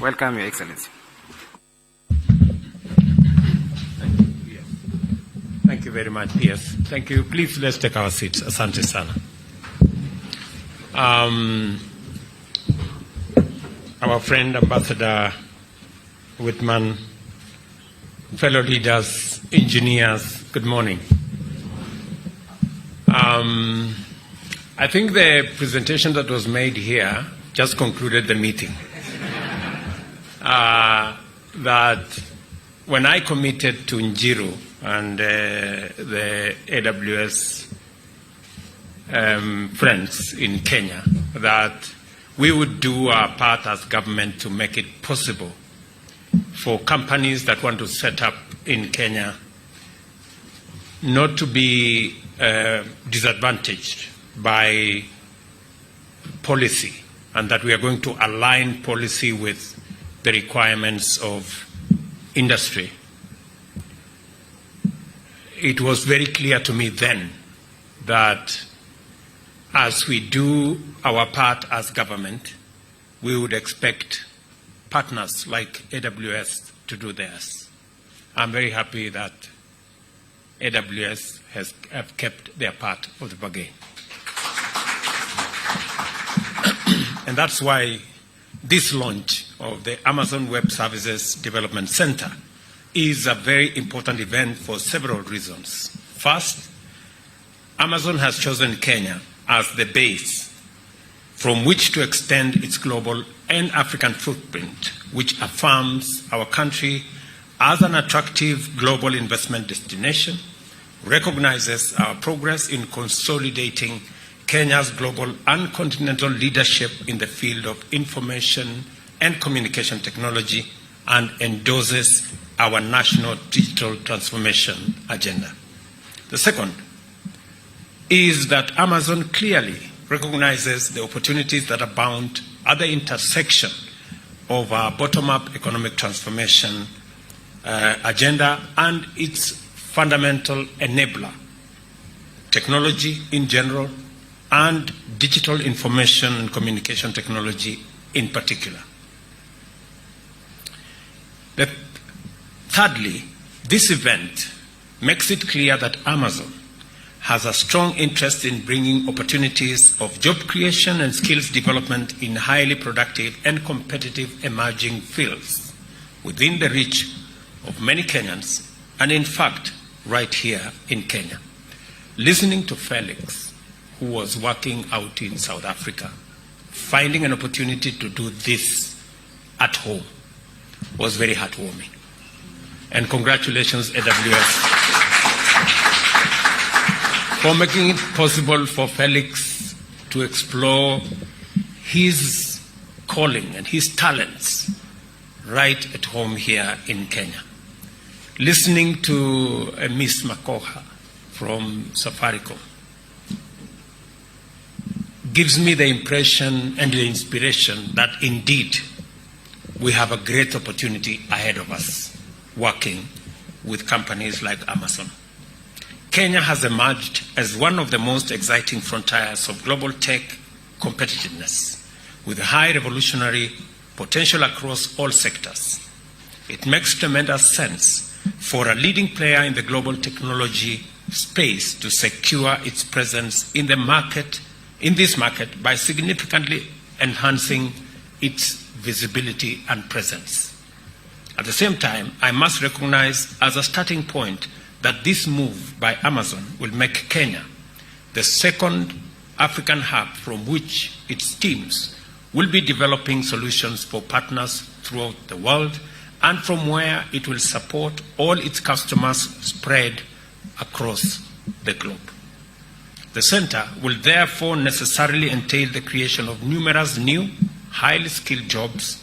Welcome, Your Excellency. Thank you very much, PS. Thank you. Please, let's take our seats. Asante sana. Our friend, Ambassador Whitman, fellow leaders, engineers, good morning. I think the presentation that was made here just concluded the meeting. That when I committed to Njiru and the AWS friends in Kenya that we would do our part as government to make it possible for companies that want to set up in Kenya not to be disadvantaged by policy, and that we are going to align policy with the requirements of industry. It was very clear to me then that as we do our part as government, we would expect partners like AWS to do theirs. I'm very happy that AWS have kept their part of the bargain. And that's why this launch of the Amazon Web Services Development Center is a very important event for several reasons. First, Amazon has chosen Kenya as the base from which to extend its global and African footprint, which affirms our country as an attractive global investment destination, recognizes our progress in consolidating Kenya's global and continental leadership in the field of information and communication technology, and endorses our national digital transformation agenda. The second is that Amazon clearly recognizes the opportunities that abound at the intersection of our bottom-up economic transformation agenda and its fundamental enabler, technology in general, and digital information and communication technology in particular. Thirdly, this event makes it clear that Amazon has a strong interest in bringing opportunities of job creation and skills development in highly productive and competitive emerging fields within the reach of many Kenyans, and in fact, right here in Kenya. Listening to Felix, who was working out in South Africa, finding an opportunity to do this at home was very heartwarming. And congratulations, AWS, for making it possible for Felix to explore his calling and his talents right at home here in Kenya. Listening to Miss Makoha from Safaricom gives me the impression and the inspiration that indeed we have a great opportunity ahead of us working with companies like Amazon. Kenya has emerged as one of the most exciting frontiers of global tech competitiveness, with high revolutionary potential across all sectors. It makes tremendous sense for a leading player in the global technology space to secure its presence in this market by significantly enhancing its visibility and presence. At the same time, I must recognize as a starting point that this move by Amazon will make Kenya the second African hub from which its teams will be developing solutions for partners throughout the world, and from where it will support all its customers spread across the globe. The center will therefore necessarily entail the creation of numerous new, highly skilled jobs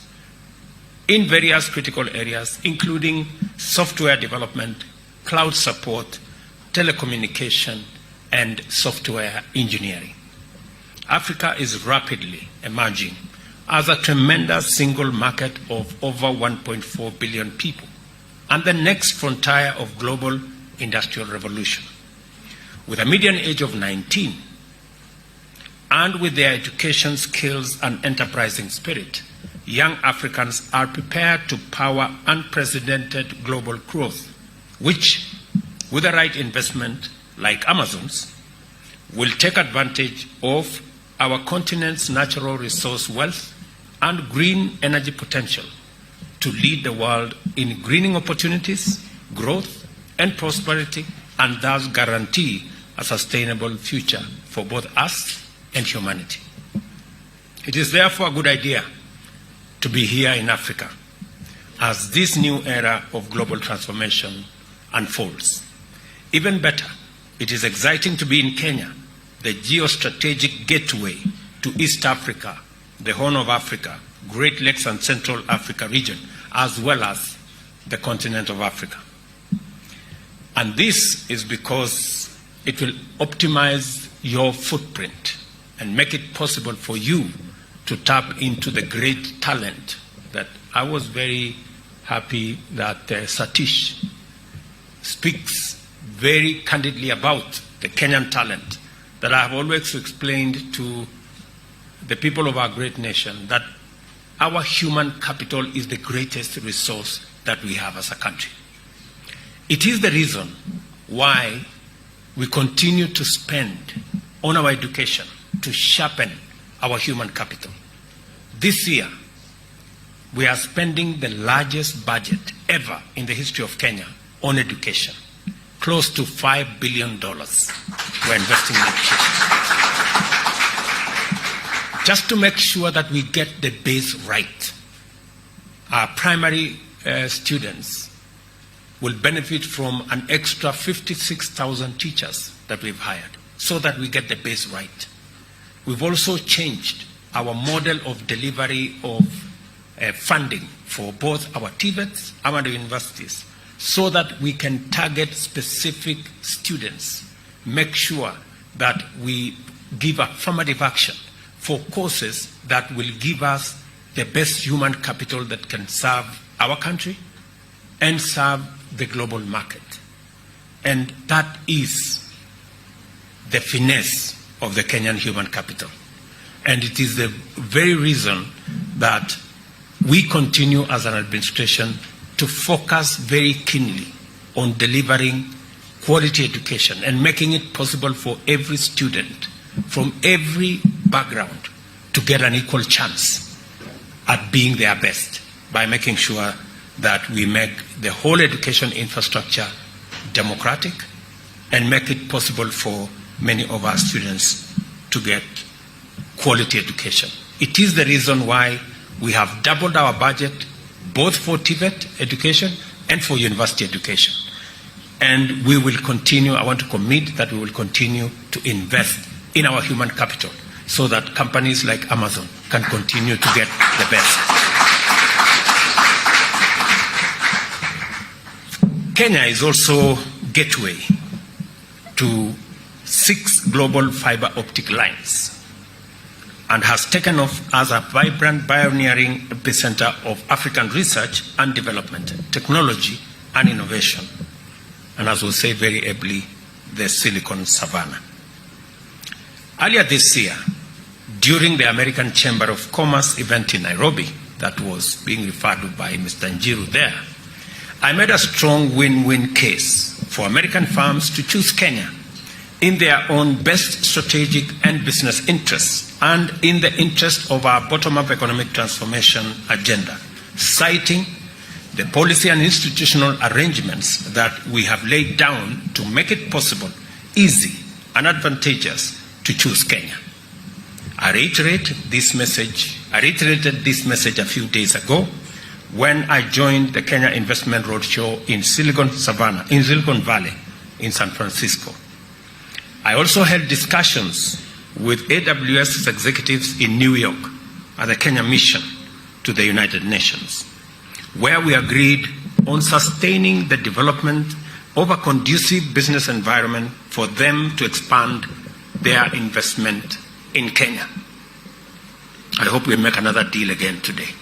in various critical areas, including software development, cloud support, telecommunication, and software engineering. Africa is rapidly emerging as a tremendous single market of over 1.4 billion people and the next frontier of global industrial revolution. With a median age of 19 and with their education skills and enterprising spirit, young Africans are prepared to power unprecedented global growth, which, with the right investment like Amazon's, will take advantage of our continent's natural resource wealth and green energy potential to lead the world in greening opportunities, growth, and prosperity, and thus guarantee a sustainable future for both us and humanity. It is therefore a good idea to be here in Africa as this new era of global transformation unfolds. Even better, it is exciting to be in Kenya, the geostrategic gateway to East Africa, the Horn of Africa, Great Lakes and Central Africa region, as well as the continent of Africa. And this is because it will optimize your footprint and make it possible for you to tap into the great talent that I was very happy that Satish speaks very candidly about the Kenyan talent that I have always explained to the people of our great nation, that our human capital is the greatest resource that we have as a country. It is the reason why we continue to spend on our education to sharpen our human capital. This year, we are spending the largest budget ever in the history of Kenya on education. Close to $5 billion we're investing in education. Just to make sure that we get the base right. Our primary students will benefit from an extra 56,000 teachers that we've hired so that we get the base right. We've also changed our model of delivery of funding for both our TVETs and our universities so that we can target specific students, make sure that we give affirmative action for courses that will give us the best human capital that can serve our country and serve the global market. And that is the finesse of the Kenyan human capital. And it is the very reason that we continue as an administration to focus very keenly on delivering quality education and making it possible for every student from every background to get an equal chance at being their best by making sure that we make the whole education infrastructure democratic and make it possible for many of our students to get quality education. It is the reason why we have doubled our budget both for TVET education and for university education. And we will continue, I want to commit that we will continue to invest in our human capital so that companies like Amazon can continue to get the best. Kenya is also gateway to 6 global fiber optic lines and has taken off as a vibrant pioneering epicenter of African research and development, technology and innovation. And as we say very ably, the Silicon Savannah. Earlier this year, during the American Chamber of Commerce event in Nairobi, that was being referred to by Mr. Njiru there, I made a strong win-win case for American firms to choose Kenya in their own best strategic and business interests and in the interest of our bottom-up economic transformation agenda, citing the policy and institutional arrangements that we have laid down to make it possible, easy, and advantageous to choose Kenya. I reiterated this message a few days ago when I joined the Kenya Investment Roadshow in Silicon Valley in San Francisco. I also held discussions with AWS executives in New York at the Kenya mission to the United Nations, where we agreed on sustaining the development of a conducive business environment for them to expand their investment in Kenya. I hope we make another deal again today.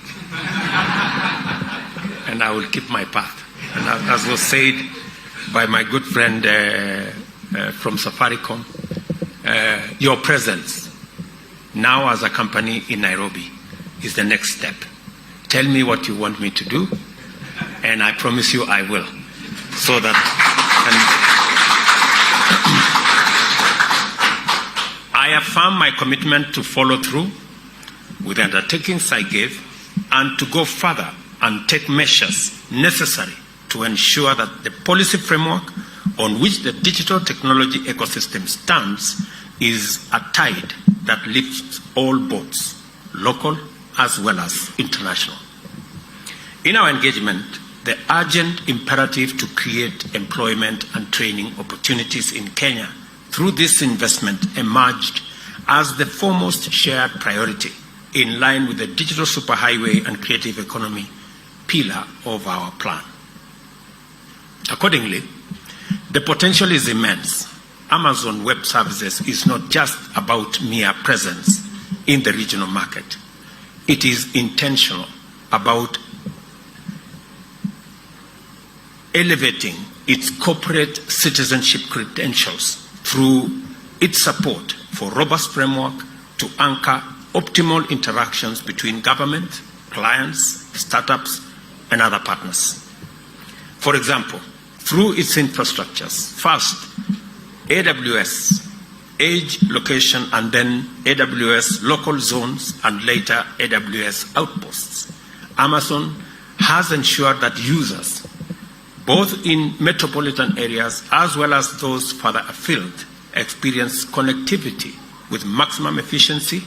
And I will keep my path. And as was said by my good friend from Safaricom, your presence now as a company in Nairobi is the next step Tell me what you want me to do, and I promise you I will. So that I affirm my commitment to follow through with the undertakings I gave and to go further and take measures necessary to ensure that the policy framework on which the digital technology ecosystem stands is a tide that lifts all boats, local as well as international. In our engagement, the urgent imperative to create employment and training opportunities in Kenya through this investment emerged as the foremost shared priority in line with the digital superhighway and creative economy pillar of our plan. Accordingly, the potential is immense. Amazon Web Services is not just about mere presence in the regional market. It is intentional about elevating its corporate citizenship credentials through its support for robust framework to anchor optimal interactions between government, clients, startups, and other partners. For example, through its infrastructures, first, AWS, Edge Location, and then AWS Local Zones, and later AWS Outposts, Amazon has ensured that users, both in metropolitan areas as well as those further afield, experience connectivity with maximum efficiency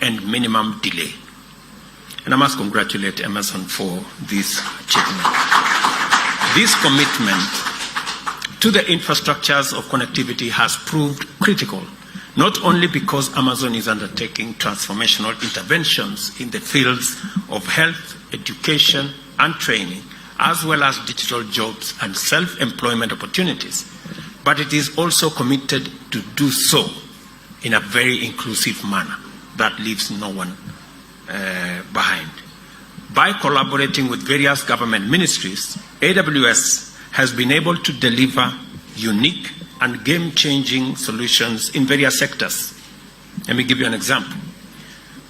and minimum delay. And I must congratulate Amazon for this achievement. This commitment to the infrastructures of connectivity has proved critical, not only because Amazon is undertaking transformational interventions in the fields of health, education, and training, as well as digital jobs and self-employment opportunities, but it is also committed to do so in a very inclusive manner that leaves no one behind. By collaborating with various government ministries, AWS has been able to deliver unique and game-changing solutions in various sectors. Let me give you an example.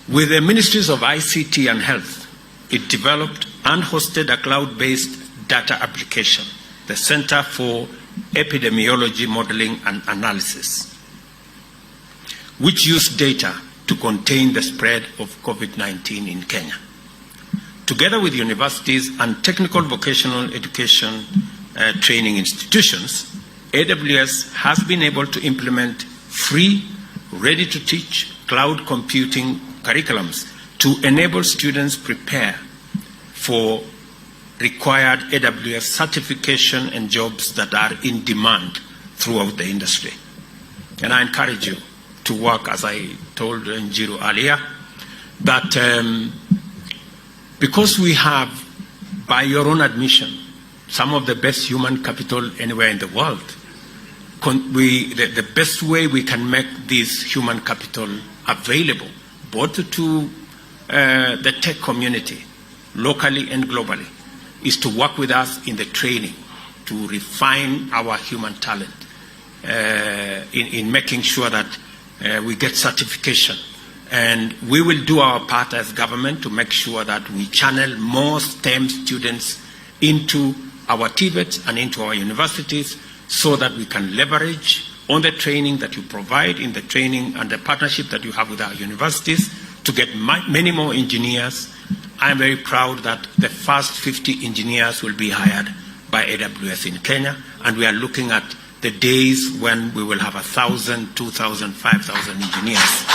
With the ministries of ICT and health, it developed and hosted a cloud-based data application, the Center for Epidemiology Modeling and Analysis, which used data to contain the spread of COVID-19 in Kenya. Together with universities and technical vocational education training institutions, AWS has been able to implement free, ready-to-teach cloud computing curriculums to enable students prepare for required AWS certification and jobs that are in demand throughout the industry. And I encourage you to work, as I told Njiru earlier, that because we have, by your own admission, some of the best human capital anywhere in the world, the best way we can make this human capital available, both to the tech community, locally and globally, is to work with us in the training, to refine our human talent, in making sure that we get certification. And we will do our part as government to make sure that we channel more STEM students into our TVETs and into our universities so that we can leverage on the training that you provide in the training and the partnership that you have with our universities to get many more engineers. I'm very proud that the first 50 engineers will be hired by AWS in Kenya, and we are looking at the days when we will have 1,000, 2,000, 5,000 engineers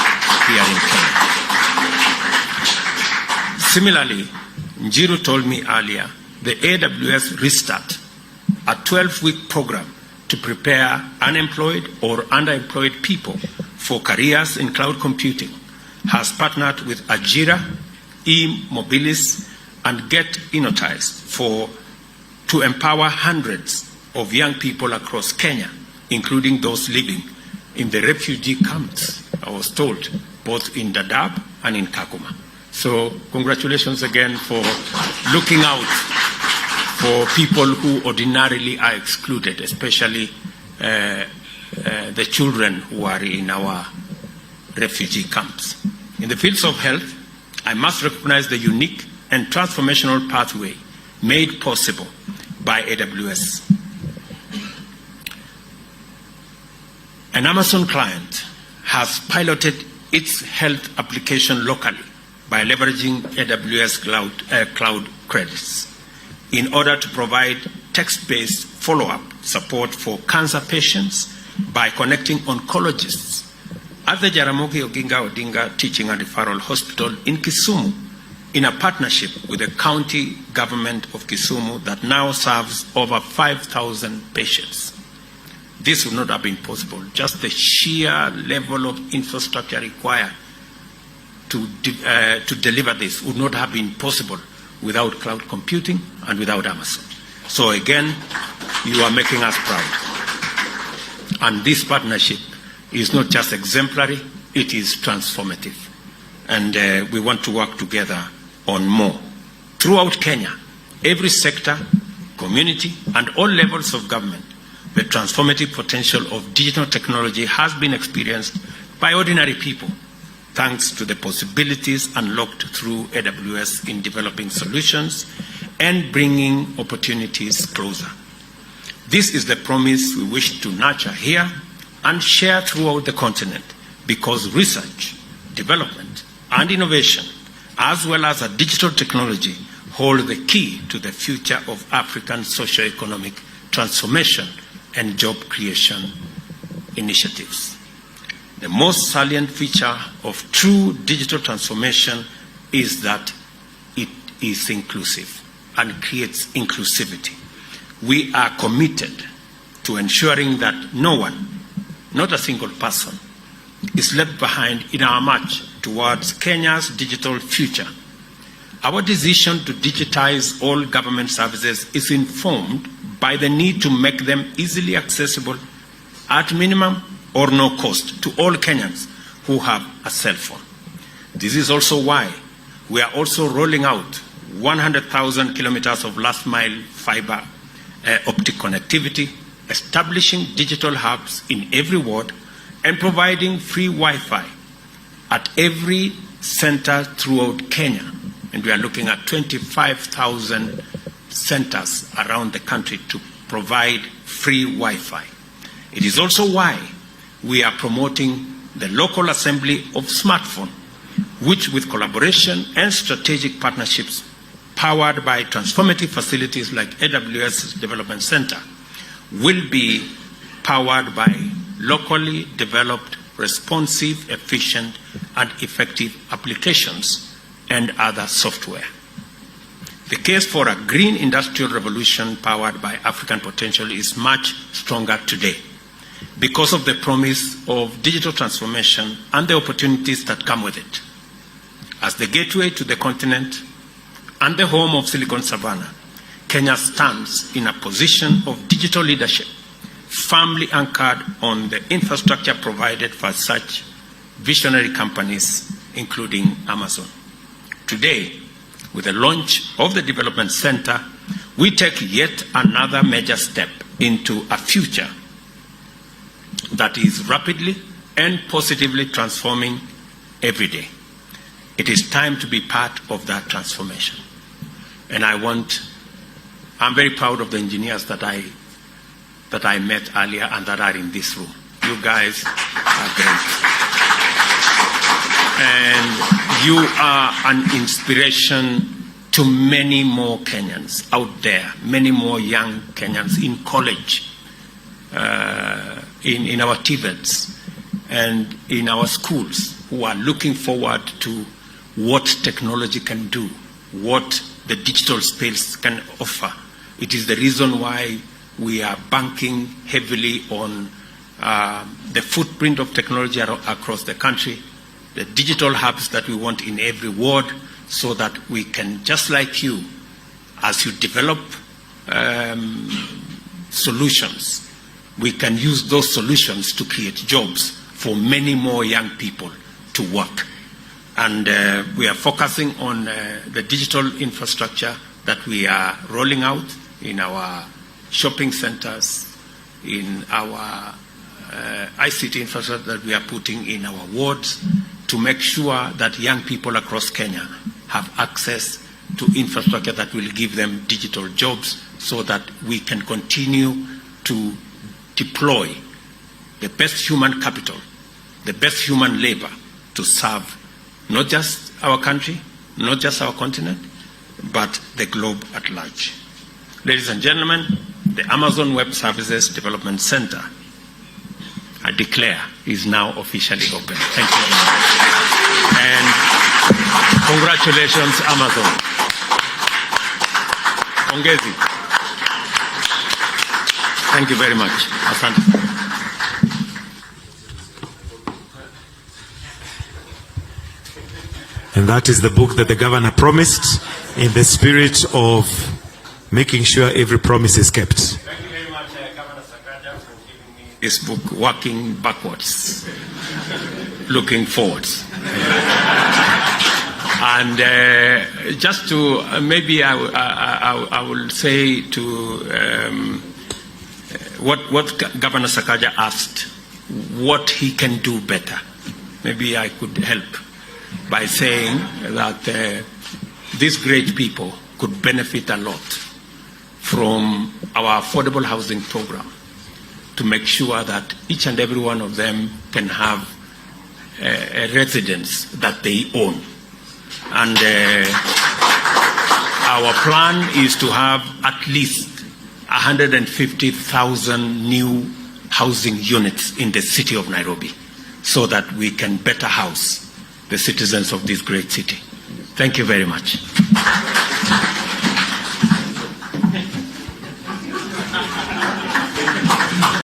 here in Kenya. Similarly, Njiru told me earlier, the AWS Restart, a 12-week program to prepare unemployed or underemployed people for careers in cloud computing, has partnered with Ajira, e-Mobilis, and Get Innotized to empower hundreds of young people across Kenya, including those living in the refugee camps, I was told, both in Dadaab and in Kakuma. So congratulations again for looking out for people who ordinarily are excluded, especially the children who are in our refugee camps. In the fields of health, I must recognize the unique and transformational pathway made possible by AWS. An Amazon client has piloted its health application locally by leveraging AWS cloud credits in order to provide text-based follow-up support for cancer patients by connecting oncologists at the Jaramogi Oginga Odinga Teaching and Referral Hospital in Kisumu in a partnership with the county government of Kisumu that now serves over 5,000 patients. This would not have been possible. Just the sheer level of infrastructure required to deliver this would not have been possible without cloud computing and without Amazon. So again, you are making us proud. And this partnership is not just exemplary, it is transformative. And we want to work together on more. Throughout Kenya, every sector, community, and all levels of government, the transformative potential of digital technology has been experienced by ordinary people, thanks to the possibilities unlocked through AWS in developing solutions and bringing opportunities closer. This is the promise we wish to nurture here and share throughout the continent, because research, development, and innovation, as well as a digital technology, hold the key to the future of African socio-economic transformation and job creation initiatives. The most salient feature of true digital transformation is that it is inclusive and creates inclusivity. We are committed to ensuring that no one, not a single person, is left behind in our march towards Kenya's digital future. Our decision to digitize all government services is informed by the need to make them easily accessible at minimum or no cost to all Kenyans who have a cell phone. This is also why we are also rolling out 100,000 kilometers of last-mile fiber optic connectivity, establishing digital hubs in every ward, and providing free Wi-Fi at every center throughout Kenya. And we are looking at 25,000 centers around the country to provide free Wi-Fi. It is also why we are promoting the local assembly of smartphone, which with collaboration and strategic partnerships powered by transformative facilities like AWS Development Center, will be powered by locally developed, responsive, efficient, and effective applications and other software. The case for a green industrial revolution powered by African potential is much stronger today because of the promise of digital transformation and the opportunities that come with it. As the gateway to the continent and the home of Silicon Savannah, Kenya stands in a position of digital leadership, firmly anchored on the infrastructure provided for such visionary companies, including Amazon. Today, with the launch of the Development Center, we take yet another major step into a future that is rapidly and positively transforming every day. It is time to be part of that transformation. And I'm very proud of the engineers that I met earlier and that are in this room. You guys are great. And you are an inspiration to many more Kenyans out there, many more young Kenyans in college, in our TVETs, and in our schools who are looking forward to what technology can do, what the digital space can offer. It is the reason why we are banking heavily on the footprint of technology across the country, the digital hubs that we want in every ward, so that we can, just like you, as you develop solutions, we can use those solutions to create jobs for many more young people to work. And we are focusing on the digital infrastructure that we are rolling out in our shopping centers, in our ICT infrastructure that we are putting in our wards, to make sure that young people across Kenya have access to infrastructure that will give them digital jobs so that we can continue to deploy the best human capital, the best human labor to serve not just our country, not just our continent, but the globe at large. Ladies and gentlemen, the Amazon Web Services Development Center, I declare, is now officially open. Thank you. And congratulations, Amazon. Ongezi. Thank you very much. Asante. And that is the book that the governor promised, in the spirit of making sure every promise is kept. Thank you very much, Governor Sakaja, for giving me this book, Working Backwards, Looking Forwards. And just to, maybe I will say to what Governor Sakaja asked, what he can do better. Maybe I could help by saying that these great people could benefit a lot from our affordable housing program to make sure that each and every one of them can have a residence that they own. And our plan is to have at least 150,000 new housing units in the city of Nairobi so that we can better house the citizens of this great city. Thank you very much.